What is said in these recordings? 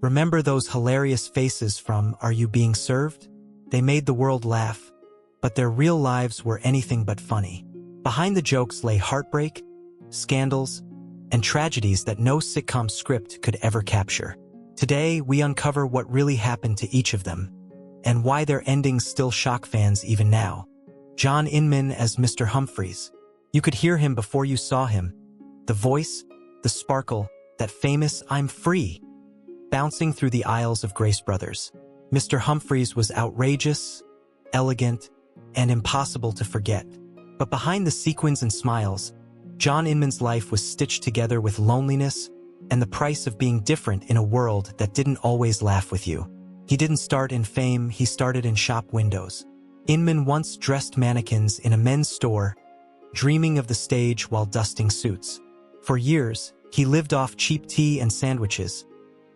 Remember those hilarious faces from Are You Being Served? They made the world laugh, but their real lives were anything but funny. Behind the jokes lay heartbreak, scandals, and tragedies that no sitcom script could ever capture. Today, we uncover what really happened to each of them, and why their endings still shock fans even now. John Inman as Mr. Humphreys. You could hear him before you saw him. The voice, the sparkle, that famous "I'm free," bouncing through the aisles of Grace Brothers. Mr. Humphreys was outrageous, elegant, and impossible to forget. But behind the sequins and smiles, John Inman's life was stitched together with loneliness and the price of being different in a world that didn't always laugh with you. He didn't start in fame, he started in shop windows. Inman once dressed mannequins in a men's store, dreaming of the stage while dusting suits. For years, he lived off cheap tea and sandwiches,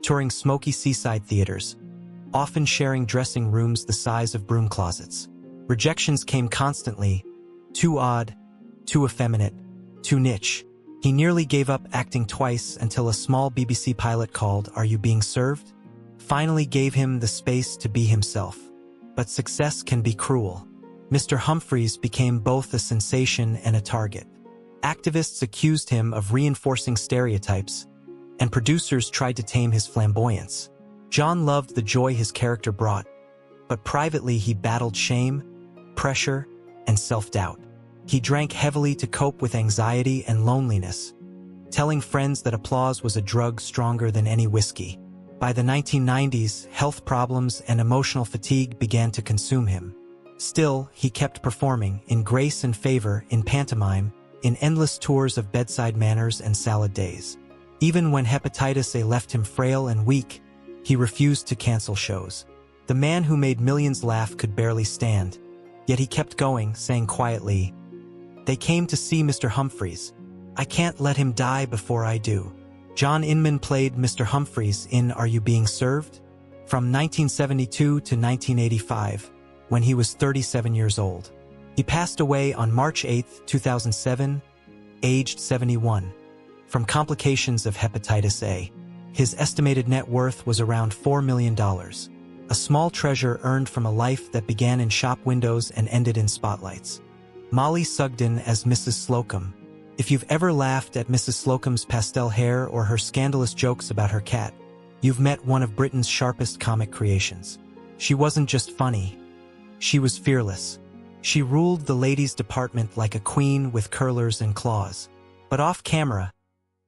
touring smoky seaside theaters, often sharing dressing rooms the size of broom closets. Rejections came constantly. Too odd, too effeminate, too niche. He nearly gave up acting twice until a small BBC pilot called Are You Being Served? Finally gave him the space to be himself. But success can be cruel. Mr. Humphreys became both a sensation and a target. Activists accused him of reinforcing stereotypes, and producers tried to tame his flamboyance. John loved the joy his character brought, but privately he battled shame, pressure, and self-doubt. He drank heavily to cope with anxiety and loneliness, telling friends that applause was a drug stronger than any whiskey. By the 1990s, health problems and emotional fatigue began to consume him. Still, he kept performing, in grace and favor, in pantomime, in endless tours of bedside manners and salad days. Even when hepatitis A left him frail and weak, he refused to cancel shows. The man who made millions laugh could barely stand, yet he kept going, saying quietly, "They came to see Mr. Humphreys. I can't let him die before I do." John Inman played Mr. Humphreys in Are You Being Served? From 1972 to 1985, when he was 37 years old. He passed away on March 8, 2007, aged 71, from complications of hepatitis A. His estimated net worth was around $4 million, a small treasure earned from a life that began in shop windows and ended in spotlights. Molly Sugden as Mrs. Slocum. If you've ever laughed at Mrs. Slocum's pastel hair or her scandalous jokes about her cat, you've met one of Britain's sharpest comic creations. She wasn't just funny, she was fearless. She ruled the ladies' department like a queen with curlers and claws. But off camera,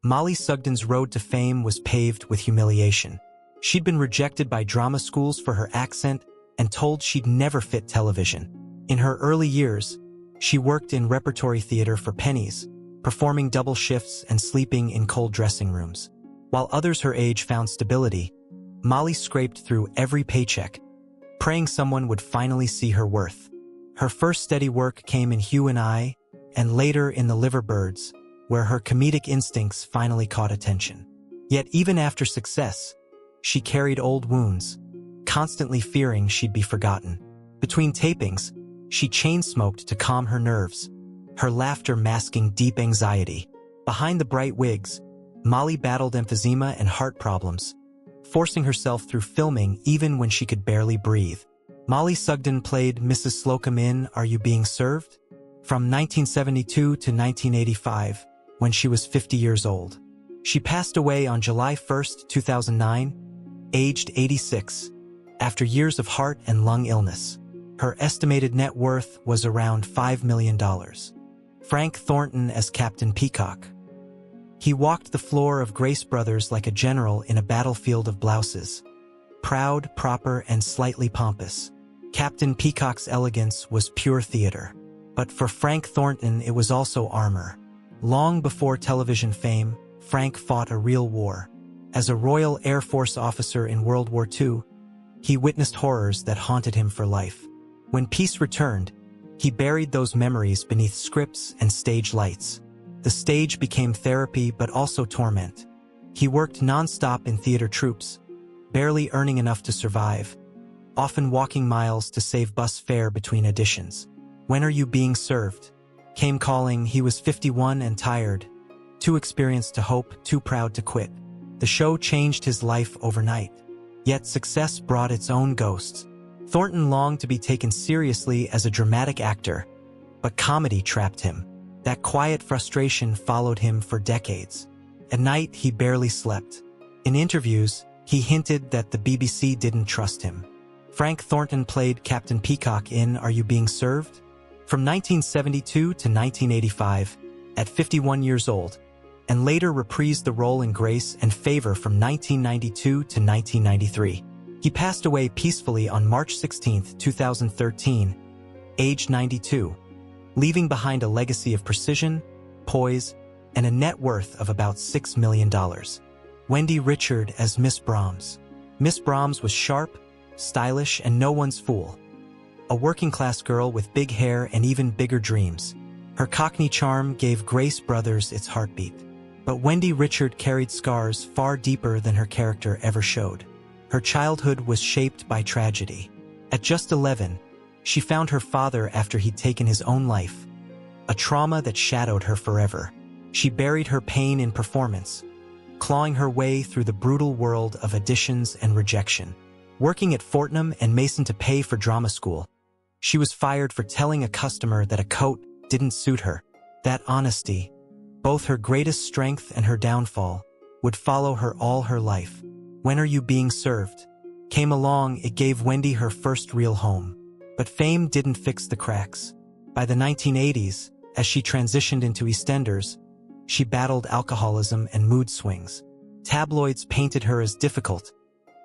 Molly Sugden's road to fame was paved with humiliation. She'd been rejected by drama schools for her accent and told she'd never fit television. In her early years, she worked in repertory theater for pennies, performing double shifts and sleeping in cold dressing rooms. While others her age found stability, Molly scraped through every paycheck, praying someone would finally see her worth. Her first steady work came in Hugh and I, and later in The Liverbirds, where her comedic instincts finally caught attention. Yet even after success, she carried old wounds, constantly fearing she'd be forgotten. Between tapings, she chain-smoked to calm her nerves, her laughter masking deep anxiety. Behind the bright wigs, Molly battled emphysema and heart problems, forcing herself through filming even when she could barely breathe. Molly Sugden played Mrs. Slocum in Are You Being Served? From 1972 to 1985, when she was 50 years old. She passed away on July 1, 2009, aged 86, after years of heart and lung illness. Her estimated net worth was around $5 million. Frank Thornton as Captain Peacock. He walked the floor of Grace Brothers like a general in a battlefield of blouses. Proud, proper, and slightly pompous. Captain Peacock's elegance was pure theater. But for Frank Thornton, it was also armor. Long before television fame, Frank fought a real war. As a Royal Air Force officer in World War II, he witnessed horrors that haunted him for life. When peace returned, he buried those memories beneath scripts and stage lights. The stage became therapy but also torment. He worked non-stop in theater troupes, barely earning enough to survive, often walking miles to save bus fare between auditions. When Are You Being Served? Came calling. He was 51 and tired, too experienced to hope, too proud to quit. The show changed his life overnight. Yet success brought its own ghosts. Thornton longed to be taken seriously as a dramatic actor, but comedy trapped him. That quiet frustration followed him for decades. At night, he barely slept. In interviews, he hinted that the BBC didn't trust him. Frank Thornton played Captain Peacock in Are You Being Served? From 1972 to 1985, at 51 years old, and later reprised the role in Grace and Favor from 1992 to 1993. He passed away peacefully on March 16, 2013, aged 92, leaving behind a legacy of precision, poise, and a net worth of about $6 million. Wendy Richard as Miss Brahms. Miss Brahms was sharp, stylish, and no one's fool. A working-class girl with big hair and even bigger dreams. Her Cockney charm gave Grace Brothers its heartbeat. But Wendy Richard carried scars far deeper than her character ever showed. Her childhood was shaped by tragedy. At just 11, she found her father after he'd taken his own life, a trauma that shadowed her forever. She buried her pain in performance, clawing her way through the brutal world of auditions and rejection. Working at Fortnum and Mason to pay for drama school, she was fired for telling a customer that a coat didn't suit her. That honesty, both her greatest strength and her downfall, would follow her all her life. When Are You Being Served? Came along, it gave Wendy her first real home. But fame didn't fix the cracks. By the 1980s, as she transitioned into EastEnders, she battled alcoholism and mood swings. Tabloids painted her as difficult,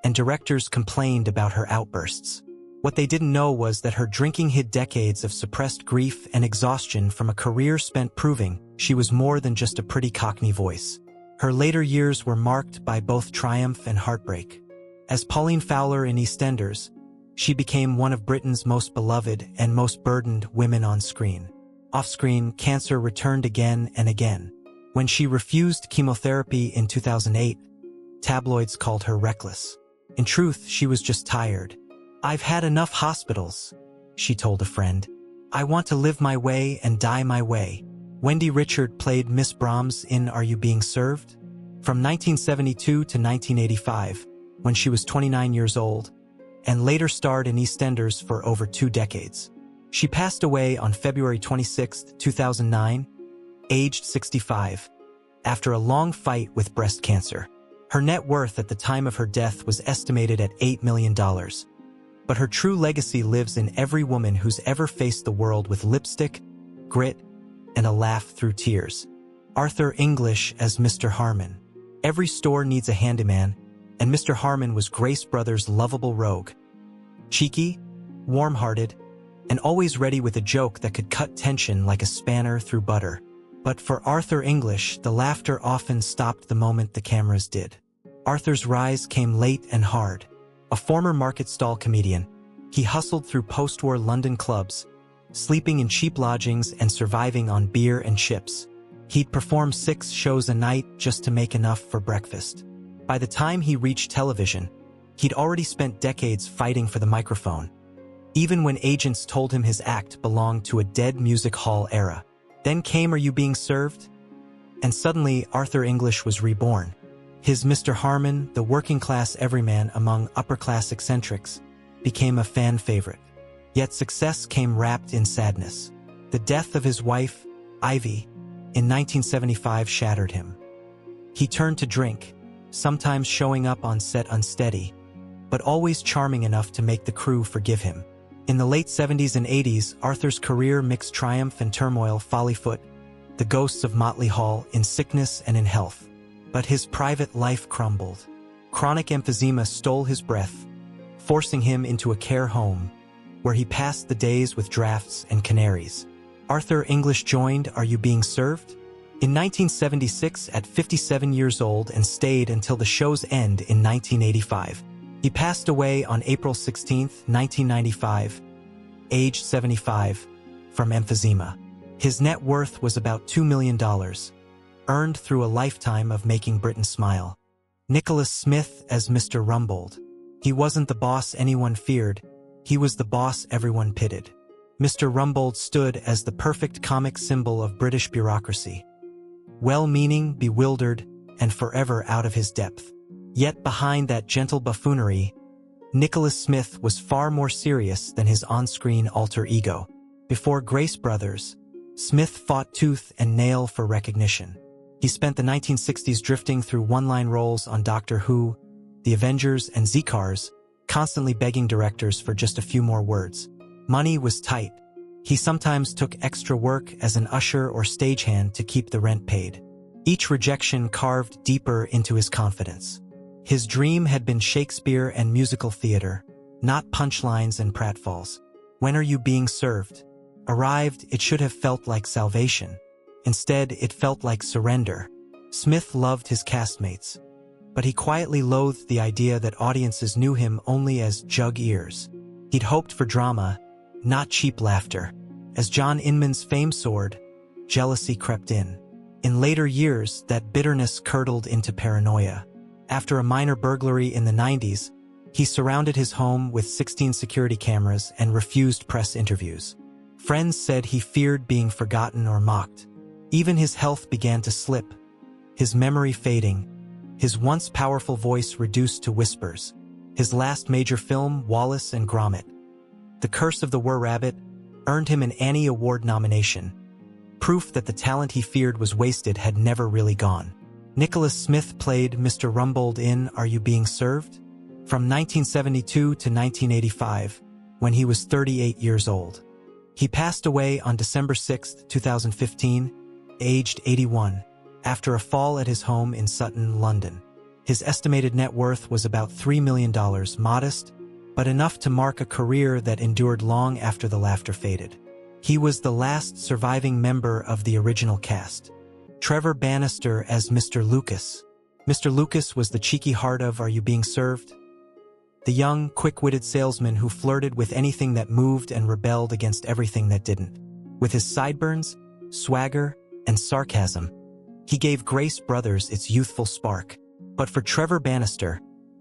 and directors complained about her outbursts. What they didn't know was that her drinking hid decades of suppressed grief and exhaustion from a career spent proving she was more than just a pretty Cockney voice. Her later years were marked by both triumph and heartbreak. As Pauline Fowler in EastEnders, she became one of Britain's most beloved and most burdened women on screen. Off-screen, cancer returned again and again. When she refused chemotherapy in 2008, tabloids called her reckless. In truth, she was just tired. "I've had enough hospitals," she told a friend. "I want to live my way and die my way." Wendy Richard played Miss Brahms in Are You Being Served? From 1972 to 1985, when she was 29 years old, and later starred in EastEnders for over 2 decades. She passed away on February 26, 2009, aged 65, after a long fight with breast cancer. Her net worth at the time of her death was estimated at $8 million. But her true legacy lives in every woman who's ever faced the world with lipstick, grit, and a laugh through tears. Arthur English as Mr. Harmon. Every store needs a handyman, and Mr. Harmon was Grace Brothers' lovable rogue. Cheeky, warm-hearted, and always ready with a joke that could cut tension like a spanner through butter. But for Arthur English, the laughter often stopped the moment the cameras did. Arthur's rise came late and hard. A former market stall comedian, he hustled through post-war London clubs, sleeping in cheap lodgings and surviving on beer and chips. He'd perform 6 shows a night just to make enough for breakfast. By the time he reached television, he'd already spent decades fighting for the microphone, even when agents told him his act belonged to a dead music hall era. Then came Are You Being Served? And suddenly Arthur English was reborn. His Mr. Harmon, the working-class everyman among upper-class eccentrics, became a fan favorite. Yet success came wrapped in sadness. The death of his wife, Ivy, in 1975 shattered him. He turned to drink, sometimes showing up on set unsteady, but always charming enough to make the crew forgive him. In the late 70s and 80s, Arthur's career mixed triumph and turmoil, Follyfoot, the ghosts of Motley Hall, in sickness and in health. But his private life crumbled. Chronic emphysema stole his breath, forcing him into a care home, where he passed the days with drafts and canaries. Arthur English joined Are You Being Served? In 1976 at 57 years old and stayed until the show's end in 1985. He passed away on April 16, 1995, aged 75, from emphysema. His net worth was about $2 million, earned through a lifetime of making Britain smile. Nicholas Smith as Mr. Rumbold. He wasn't the boss anyone feared, he was the boss everyone pitied. Mr. Rumbold stood as the perfect comic symbol of British bureaucracy. Well-meaning, bewildered, and forever out of his depth. Yet behind that gentle buffoonery, Nicholas Smith was far more serious than his on-screen alter ego. Before Grace Brothers, Smith fought tooth and nail for recognition. He spent the 1960s drifting through one-line roles on Doctor Who, The Avengers, and Z-Cars, constantly begging directors for just a few more words. Money was tight. He sometimes took extra work as an usher or stagehand to keep the rent paid. Each rejection carved deeper into his confidence. His dream had been Shakespeare and musical theater, not punchlines and pratfalls. When are you being served? Arrived, it should have felt like salvation. Instead, it felt like surrender. Smith loved his castmates, but he quietly loathed the idea that audiences knew him only as Jug Ears. He'd hoped for drama, not cheap laughter. As John Inman's fame soared, jealousy crept in. In later years, that bitterness curdled into paranoia. After a minor burglary in the 90s, he surrounded his home with 16 security cameras and refused press interviews. Friends said he feared being forgotten or mocked. Even his health began to slip, his memory fading, his once powerful voice reduced to whispers. His last major film, Wallace and Gromit, The Curse of the Were-Rabbit, earned him an Annie Award nomination. Proof that the talent he feared was wasted had never really gone. Nicholas Smith played Mr. Rumbold in Are You Being Served? From 1972 to 1985, when he was 38 years old. He passed away on December 6, 2015, aged 81, after a fall at his home in Sutton, London. His estimated net worth was about $3 million, modest, but enough to mark a career that endured long after the laughter faded. He was the last surviving member of the original cast. Trevor Bannister as Mr. Lucas. Mr. Lucas was the cheeky heart of Are You Being Served? The young, quick-witted salesman who flirted with anything that moved and rebelled against everything that didn't. With his sideburns, swagger, and sarcasm, he gave Grace Brothers its youthful spark. But for Trevor Bannister,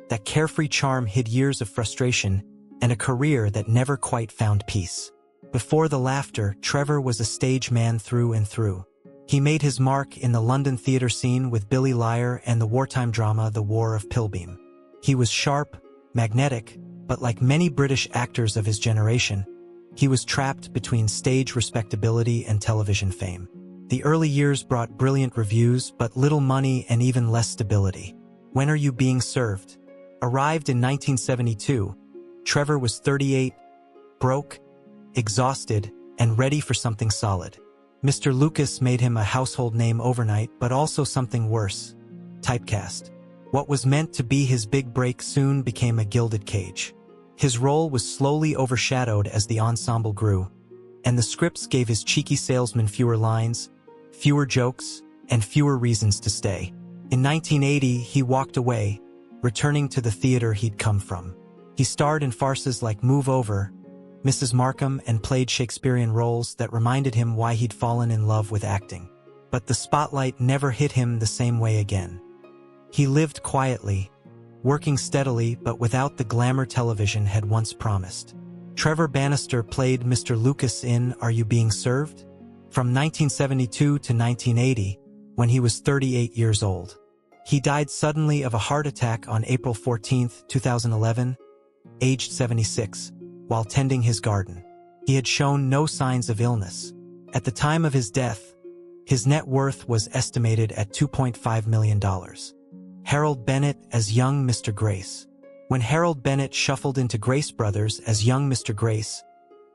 that carefree charm hid years of frustration and a career that never quite found peace. Before the laughter, Trevor was a stage man through and through. He made his mark in the London theatre scene with Billy Liar and the wartime drama The War of Pilbeam. He was sharp, magnetic, but like many British actors of his generation, he was trapped between stage respectability and television fame. The early years brought brilliant reviews, but little money and even less stability. When Are You Being Served? Arrived in 1972, Trevor was 38, broke, exhausted, and ready for something solid. Mr. Lucas made him a household name overnight, but also something worse: typecast. What was meant to be his big break soon became a gilded cage. His role was slowly overshadowed as the ensemble grew, and the scripts gave his cheeky salesman fewer lines, fewer jokes, and fewer reasons to stay. In 1980, he walked away, returning to the theater he'd come from. He starred in farces like Move Over, Mrs. Markham, and played Shakespearean roles that reminded him why he'd fallen in love with acting. But the spotlight never hit him the same way again. He lived quietly, working steadily but without the glamour television had once promised. Trevor Bannister played Mr. Lucas in Are You Being Served? From 1972 to 1980, when he was 38 years old. He died suddenly of a heart attack on April 14, 2011, aged 76, while tending his garden. He had shown no signs of illness. At the time of his death, his net worth was estimated at $2.5 million. Harold Bennett as young Mr. Grace. When Harold Bennett shuffled into Grace Brothers as young Mr. Grace,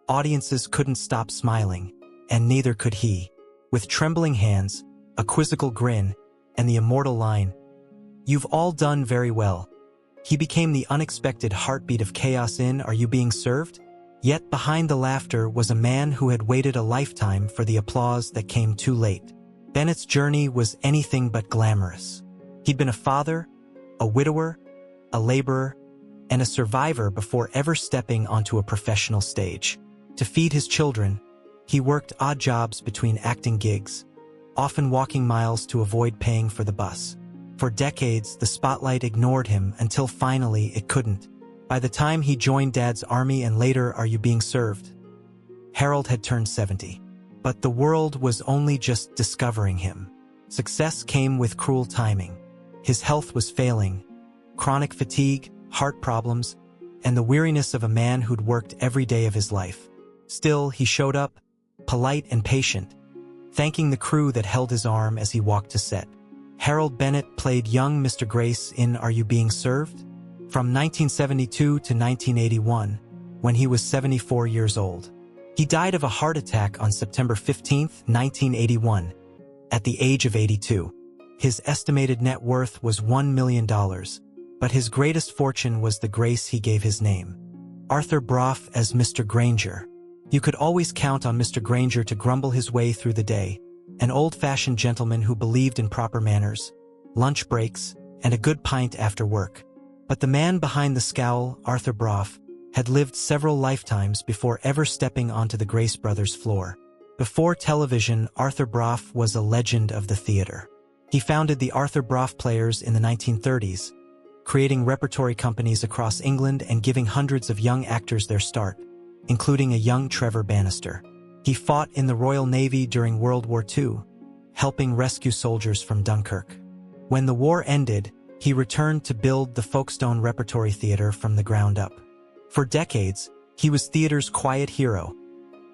audiences couldn't stop smiling, and neither could he. With trembling hands, a quizzical grin, and the immortal line, "You've all done very well," he became the unexpected heartbeat of chaos in Are You Being Served? Yet behind the laughter was a man who had waited a lifetime for the applause that came too late. Bennett's journey was anything but glamorous. He'd been a father, a widower, a laborer, and a survivor before ever stepping onto a professional stage. To feed his children, he worked odd jobs between acting gigs, often walking miles to avoid paying for the bus. For decades, the spotlight ignored him until finally it couldn't. By the time he joined Dad's Army and later Are You Being Served? Harold had turned 70. But the world was only just discovering him. Success came with cruel timing. His health was failing, chronic fatigue, heart problems, and the weariness of a man who'd worked every day of his life. Still, he showed up, polite and patient, thanking the crew that held his arm as he walked to set. Harold Bennett played young Mr. Grace in Are You Being Served? From 1972 to 1981, when he was 74 years old. He died of a heart attack on September 15, 1981, at the age of 82. His estimated net worth was $1 million, but his greatest fortune was the grace he gave his name. Arthur Brough as Mr. Granger. You could always count on Mr. Granger to grumble his way through the day, an old-fashioned gentleman who believed in proper manners, lunch breaks, and a good pint after work. But the man behind the scowl, Arthur Brough, had lived several lifetimes before ever stepping onto the Grace Brothers' floor. Before television, Arthur Brough was a legend of the theater. He founded the Arthur Brough Players in the 1930s, creating repertory companies across England and giving hundreds of young actors their start, including a young Trevor Bannister. He fought in the Royal Navy during World War II, helping rescue soldiers from Dunkirk. When the war ended, he returned to build the Folkestone Repertory Theatre from the ground up. For decades, he was theatre's quiet hero,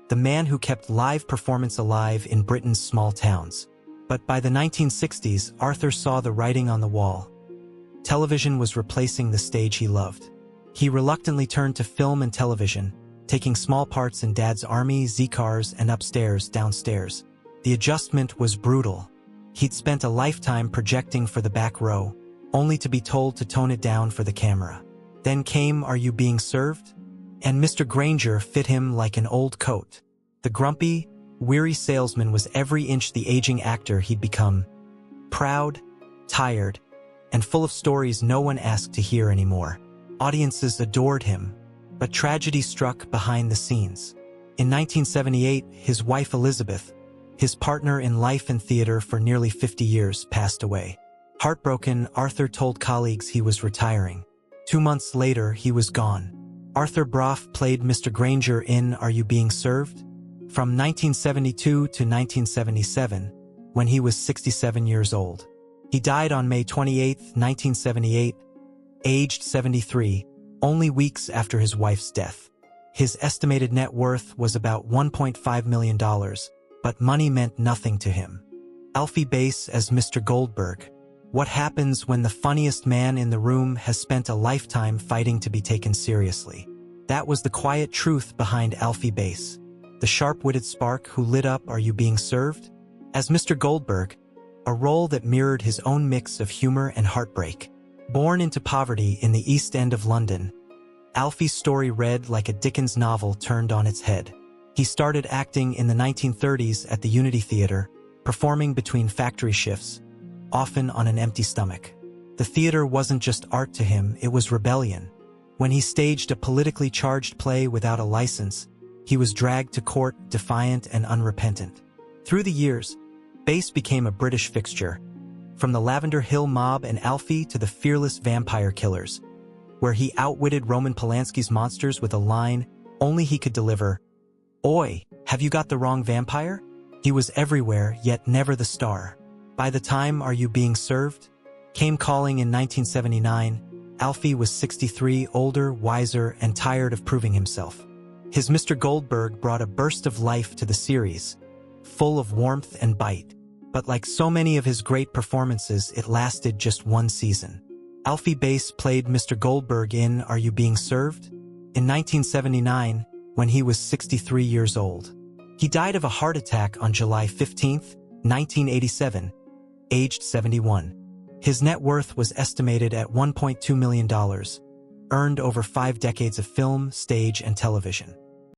the man who kept live performance alive in Britain's small towns. But by the 1960s, Arthur saw the writing on the wall. Television was replacing the stage he loved. He reluctantly turned to film and television, taking small parts in Dad's Army, Z-Cars, and Upstairs, Downstairs. The adjustment was brutal. He'd spent a lifetime projecting for the back row, only to be told to tone it down for the camera. Then came Are You Being Served? And Mr. Granger fit him like an old coat. The grumpy, weary salesman was every inch the aging actor he'd become. Proud, tired, and full of stories no one asked to hear anymore. Audiences adored him, but tragedy struck behind the scenes. In 1978, his wife Elizabeth, his partner in life and theater for nearly 50 years, passed away. Heartbroken, Arthur told colleagues he was retiring. 2 months later, he was gone. Arthur Brough played Mr. Granger in Are You Being Served? From 1972 to 1977, when he was 67 years old. He died on May 28, 1978, aged 73, only weeks after his wife's death. His estimated net worth was about $1.5 million, but money meant nothing to him. Alfie Bass as Mr. Goldberg. What happens when the funniest man in the room has spent a lifetime fighting to be taken seriously? That was the quiet truth behind Alfie Bass, the sharp-witted spark who lit up Are You Being Served? As Mr. Goldberg, a role that mirrored his own mix of humor and heartbreak. Born into poverty in the East End of London, Alfie's story read like a Dickens novel turned on its head. He started acting in the 1930s at the Unity Theatre, performing between factory shifts, often on an empty stomach. The theater wasn't just art to him, it was rebellion. When he staged a politically charged play without a license, he was dragged to court, defiant and unrepentant. Through the years, Bass became a British fixture, from the Lavender Hill Mob and Alfie to the Fearless Vampire Killers, where he outwitted Roman Polanski's monsters with a line only he could deliver. Oi, have you got the wrong vampire? He was everywhere, yet never the star. By the time Are You Being Served? Came calling in 1979, Alfie was 63, older, wiser, and tired of proving himself. His Mr. Goldberg brought a burst of life to the series, full of warmth and bite. But like so many of his great performances, it lasted just one season. Alfie Bass played Mr. Goldberg in Are You Being Served? In 1979, when he was 63 years old. He died of a heart attack on July 15, 1987, aged 71. His net worth was estimated at $1.2 million, earned over 5 decades of film, stage, and television.